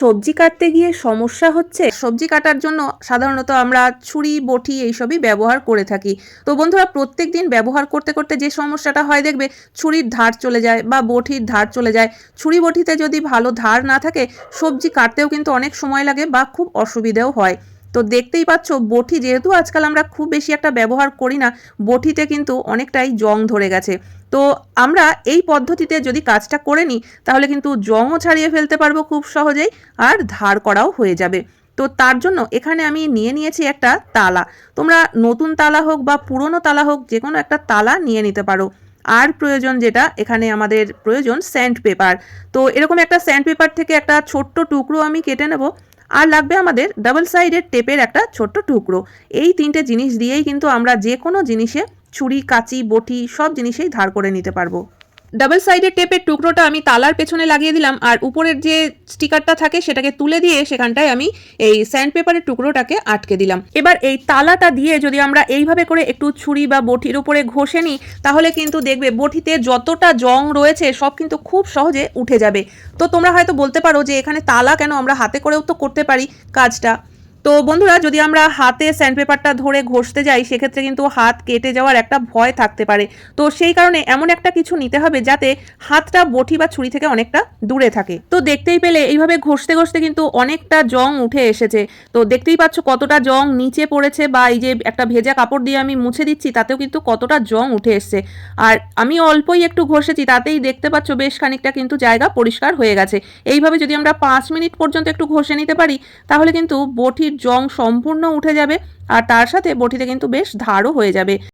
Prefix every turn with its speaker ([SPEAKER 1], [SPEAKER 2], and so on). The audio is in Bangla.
[SPEAKER 1] সবজি কাটতে গিয়ে সমস্যা হচ্ছে, সবজি কাটার জন্য সাধারণত আমরা ছুরি বটি এইসবই ব্যবহার করে থাকি। তো বন্ধুরা, প্রত্যেক দিন ব্যবহার করতে করতে যে সমস্যাটা হয় দেখবে, ছুরির ধার চলে যায় বা বটির ধার চলে যায়। ছুরি বটিতে যদি ভালো ধার না থাকে, সবজি কাটতেও কিন্তু অনেক সময় লাগে বা খুব অসুবিধেও হয়। তো দেখতেই পাচ্ছ, বটি যেহেতু আজকাল আমরা খুব বেশি একটা ব্যবহার করি না, বটিতে কিন্তু অনেকটাই জং ধরে গেছে। তো আমরা এই পদ্ধতিতে যদি কাজটা করে নিই, তাহলে কিন্তু জংও ছাড়িয়ে ফেলতে পারবো খুব সহজেই, আর ধার করাও হয়ে যাবে। তো তার জন্য এখানে আমি নিয়ে নিয়েছি একটা তালা। তোমরা নতুন তালা হোক বা পুরনো তালা হোক, যে কোনো একটা তালা নিয়ে নিতে পারো। আর প্রয়োজন যেটা, এখানে আমাদের প্রয়োজন স্যান্ড পেপার। তো এরকম একটা স্যান্ড পেপার থেকে একটা ছোট্ট টুকরো আমি কেটে নেব। আর লাগবে আমাদের ডাবল সাইডের টেপের একটা ছোট্ট টুকরো। এই তিনটে জিনিস দিয়েই কিন্তু আমরা যে কোনো জিনিসে ছুরি, কাঁচি, বটি সব জিনিসেই ধার করে নিতে পারবো। ডাবল সাইডের টেপের টুকরোটা আমি তালার পেছনে লাগিয়ে দিলাম, আর উপরের যে স্টিকারটা থাকে সেটাকে তুলে দিয়ে সেখানটায় আমি এই স্যান্ড পেপারের টুকরোটাকে আটকে দিলাম। এবার এই তালাটা দিয়ে যদি আমরা এইভাবে করে একটু ছুরি বা বটির উপরে ঘষে নিই, তাহলে কিন্তু দেখবে বটিতে যতটা জং রয়েছে সব কিন্তু খুব সহজে উঠে যাবে। তো তোমরা হয়তো বলতে পারো যে এখানে তালা কেন, আমরা হাতে করেও তো করতে পারি কাজটা। তো বন্ধুরা, যদি আমরা হাতে স্যান্ডপেপারটা ধরে ঘষতে যাই, সেক্ষেত্রে কিন্তু হাত কেটে যাওয়ার একটা ভয় থাকতে পারে। তো সেই কারণে এমন একটা কিছু নিতে হবে যাতে হাতটা বটি বা ছুরি থেকে অনেকটা দূরে থাকে। তো দেখতেই পেলে এইভাবে ঘষতে ঘষতে কিন্তু অনেকটা জং উঠে এসেছে। তো দেখতেই পাচ্ছ কতটা জং নিচে পড়েছে, বা এই যে একটা ভেজা কাপড় দিয়ে আমি মুছে দিচ্ছি, তাতেও কিন্তু কতটা জং উঠে এসছে। আর আমি অল্পই একটু ঘষেছি, তাতেই দেখতে পাচ্ছ বেশ খানিকটা কিন্তু জায়গা পরিষ্কার হয়ে গেছে। এইভাবে যদি আমরা 5 মিনিট পর্যন্ত একটু ঘষে নিতে পারি, তাহলে কিন্তু বটির জং সম্পূর্ণ উঠে যাবে, আর তার সাথে বটিতে কিন্তু বেশ ধারও হয়ে যাবে।